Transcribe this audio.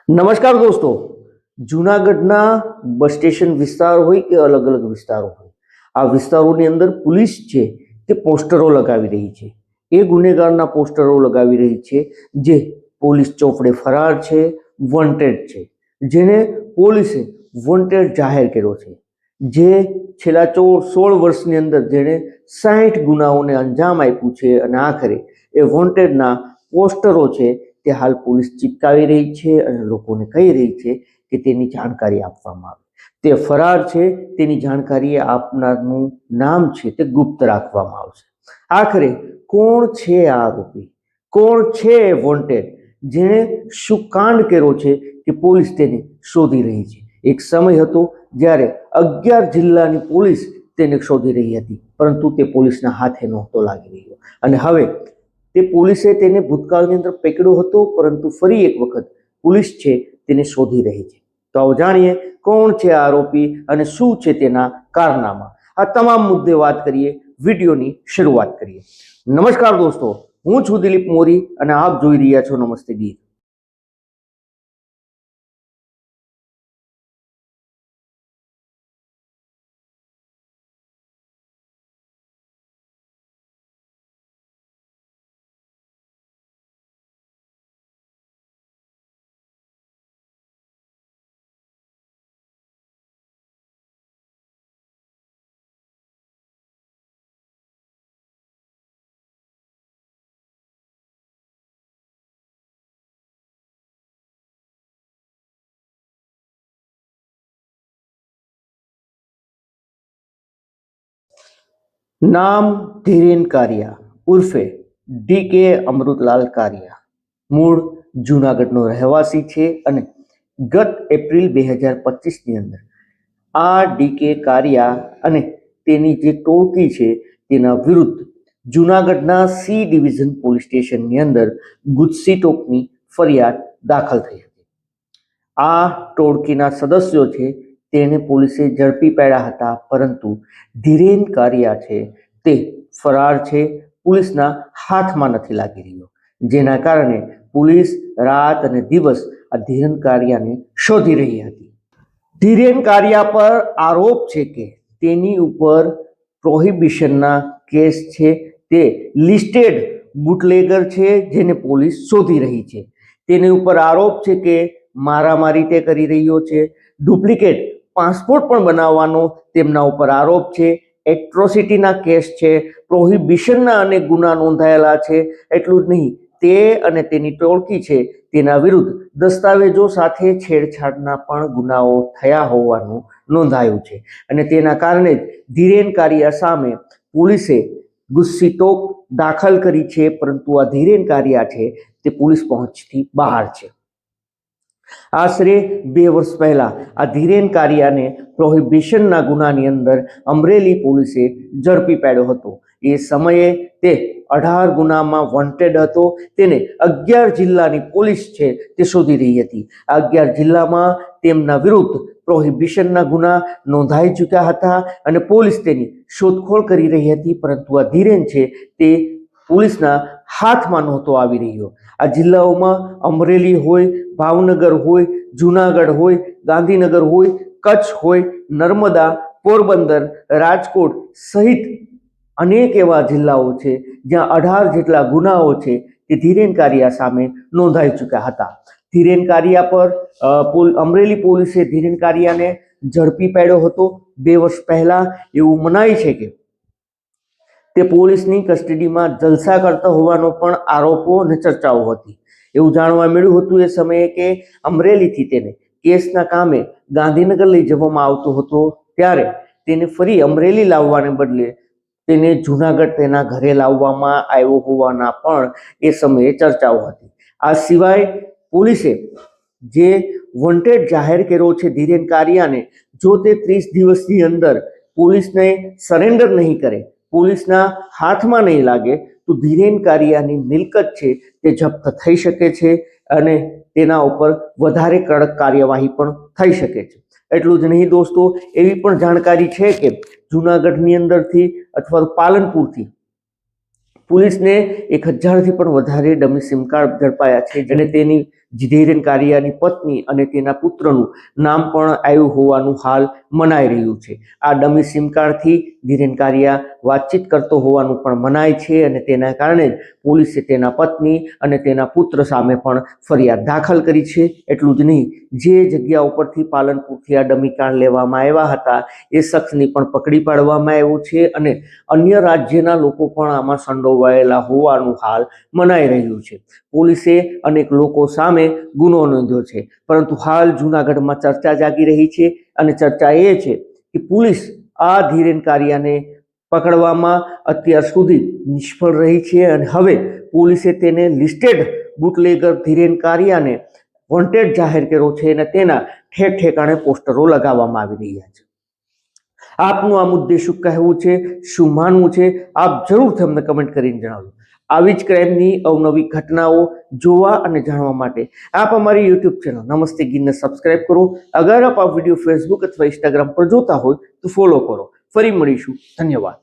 નમસ્કાર દોસ્તો, જૂનાગઢના બસ સ્ટેશન વિસ્તાર હોય કે અલગ અલગ વિસ્તારો હોય, આ વિસ્તારોની અંદર પોલીસ છે તે પોસ્ટરો લગાવી રહી છે. એ ગુનેગારના પોસ્ટરો લગાવી રહી છે જે પોલીસ ચોપડે ફરાર છે, વોન્ટેડ છે, જેને પોલીસે વોન્ટેડ જાહેર કર્યો છે. જે છેલ્લા 16 વર્ષની અંદર જેણે 60 ગુનાઓને અંજામ આપ્યું છે અને આખરે એ વોન્ટેડના પોસ્ટરો છે તે હાલ પોલીસ ચિપકાવી રહી છે અને લોકોને કહી રહી છે કે તેની જાણકારી આપવામાં આવે. તે ફરાર છે, તેની જાણકારી આપનારનું નામ છે તે ગુપ્ત રાખવામાં આવશે. આખરે કોણ છે આ આરોપી, કોણ છે વોન્ટેડ, જેણે શું કાંડ કર્યો છે કે પોલીસ તેને શોધી રહી છે. એક સમય હતો જ્યારે 11 જિલ્લાની પોલીસ તેને શોધી રહી હતી, પરંતુ તે પોલીસના હાથે નહોતો લાગી રહ્યો અને હવે તે પોલીસે તેને ભૂતકાળની અંદર પકડ્યો હતો, પરંતુ ફરી એક વખત પોલીસ છે તેને શોધી રહી છે. તો આવો જાણીએ કોણ છે આરોપી અને શું છે તેના કારનામા. આ તમામ મુદ્દે વાત કરીએ, વિડીયોની શરૂઆત કરીએ. નમસ્કાર દોસ્તો, હું છું દિલીપ મોરી અને આપ જોઈ રહ્યા છો નમસ્તે ગીર. નામ ધીરેન કારિયા ઉર્ફે ડીકે અમૃતલાલ કારિયા, મૂળ જૂનાગઢનો રહેવાસી છે અને ગત એપ્રિલ 2025ની અંદર આ ડીકે કારિયા અને તેની જે ટોળકી છે તેના વિરુદ્ધ જૂનાગઢના સી ડિવિઝન પોલીસ સ્ટેશનની અંદર ગુજસીટોકની ફરિયાદ દાખલ થઈ હતી. આ ટોળકીના સદસ્યો છે તેને પોલીસે ઝડપી પાડ્યા હતા, પરંતુ ધીરેન કારિયા છે તે ફરાર છે, પોલીસના હાથમાં નથી લાગી રહ્યો, જેના કારણે પોલીસ રાત અને દિવસ આ ધીરેન કારિયાને શોધી રહી હતી. ધીરેન કારિયા પર આરોપ છે કે તેની ઉપર પ્રોહિબિશનના કેસ છે, તે લિસ્ટેડ બુટલેગર છે જેને પોલીસ શોધી રહી છે. તેની ઉપર આરોપ છે કે મારામારી તે કરી રહ્યો છે, ડુપ્લિકેટ પાસપોર્ટ પણ બનાવવાનો તેમના ઉપર આરોપ છે, એટ્રોસિટીના કેસ છે, પ્રોહિબિશનના અનેક ગુના નોંધાયેલા છે. એટલું જ નહીં, તે અને તેની ટોળકી છે તેના વિરુદ્ધ દસ્તાવેજો સાથે છેડછાડના પણ ગુનાઓ થયા હોવાનું નોંધાયું છે અને તેના કારણે જ ધીરેન કારિયા સામે પોલીસે ગુજસીટોક દાખલ કરી છે, પરંતુ આ ધીરેન કારિયા છે તે પોલીસ પહોંચથી બહાર છે. આશરે 2 વર્ષ પહેલા આ ધીરેન કારિયાને પ્રોહિબિશનના ગુનાની અંદર અમરેલી પોલીસે ઝડપી પાડ્યો હતો. એ સમયે તે 18 ગુનામાં વોન્ટેડ હતો. તેને 11 જિલ્લાની પોલીસ છે તે શોધી રહી હતી. આ 11 જિલ્લામાં તેમના વિરુદ્ધ પ્રોહિબિશનના ગુના નોંધાઈ ચૂક્યા હતા અને પોલીસ તેની શોધખોળ કરી રહી હતી, પરંતુ આ ધીરેન છે તે પોલીસના હાથમાં નહોતો આવી રહ્યો. આ જિલ્લાઓમાં અમરેલી હોય, ભાવનગર હોય, જૂનાગઢ હોય, ગાંધીનગર હોય, કચ્છ હોય, નર્મદા, પોરબંદર, રાજકોટ સહિત અનેક એવા જિલ્લાઓ છે જ્યાં 18 જેટલા ગુનાઓ છે તે ધીરેન કારિયા સામે નોંધાઈ ચૂક્યા હતા. ધીરેન કારિયા પર અમરેલી પોલીસે ધીરેન કારિયાને ઝડપી પાડ્યો હતો 2 વર્ષ પહેલા. એવું મનાય છે કે તે પોલીસની કસ્ટડીમાં જલસા કરતો હોવાનો પણ આરોપો અને ચર્ચાઓ હતી. એવું જાણવા મળ્યું હતું એ સમયે કે અમરેલીથી તેને કેસના કામે ગાંધીનગર લઈ જવામાં આવતો હતો, ત્યારે તેને ફરી અમરેલી લાવવાને બદલે તેને જૂનાગઢ તેના ઘરે લાવવામાં આવ્યો હોવાના પણ એ સમયે ચર્ચાઓ હતી. આ સિવાય પોલીસે જે વોન્ટેડ જાહેર કર્યો છે ધીરેન કારિયાને, જો તે 30 દિવસની અંદર પોલીસને સરેન્ડર નહીં કરે, પોલીસના હાથમાં નહીં લાગે, તો ધીરેન કારિયાની મિલકત છે તે જપ્ત થઈ શકે છે અને તેના ઉપર વધારે કડક કાર્યવાહી પણ થઈ શકે છે. એટલું જ નહીં દોસ્તો, એવી પણ જાણકારી છે કે જૂનાગઢની અંદરથી અથવા પાલનપુરથી પોલીસને 1000થી પણ વધારે ડમી સિમ કાર્ડ ઝડપાયા છે, અને તેની ધીરેન કારિયાની પત્ની અને તેના પુત્રનું નામ પણ આવ્યું હોવાનું હાલ મનાઈ રહ્યું છે. આ ડમી સિમ કાર્ડથી ધીરેન કારિયા વાતચીત કરતો હોવાનું પણ મનાય છે અને તેના કારણે જ પોલીસે તેના પત્ની અને તેના પુત્ર સામે પણ ફરિયાદ દાખલ કરી છે. એટલું જ નહીં, જે જગ્યા ઉપરથી પાલનપુરથી આ ડમી કાર્ડ લેવામાં આવ્યા હતા એ શખ્સની પણ પકડી પાડવામાં આવ્યો છે અને અન્ય રાજ્યના લોકો પણ આમાં સંડોવાયેલા હોવાનું હાલ મનાઈ રહ્યું છે. પોલીસે અનેક લોકો સામે ગુનો નોંધ્યો છે, પરંતુ હાલ જૂનાગઢમાં ચર્ચા જાગી રહી છે અને ચર્ચા એ છે કે પોલીસ આ ધીરેન કારિયાને પકડવામાં અત્યાર સુધી નિષ્ફળ રહી છે અને હવે પોલીસે તેને લિસ્ટેડ બુટલેગર ધીરેન કારિયાને વોન્ટેડ જાહેર કર્યો છે અને તેના ઠેર ઠેકાણે પોસ્ટરો લગાવવામાં આવી રહ્યા છે. આપનું આ મુદ્દે શું કહેવું છે, શું માનવું છે, આપ જરૂરથી અમને કમેન્ટ કરીને જણાવજો. આવી જ ક્રાઇમની અવનવી ઘટનાઓ જોવા અને જાણવા માટે આપ અમારી યુટ્યુબ ચેનલ નમસ્તે ગીરને સબસ્ક્રાઇબ કરો. અગર આપ આ વિડીયો ફેસબુક અથવા ઇન્સ્ટાગ્રામ પર જોતા હોય તો ફોલો કરો. ફરી મળીશું. ધન્યવાદ.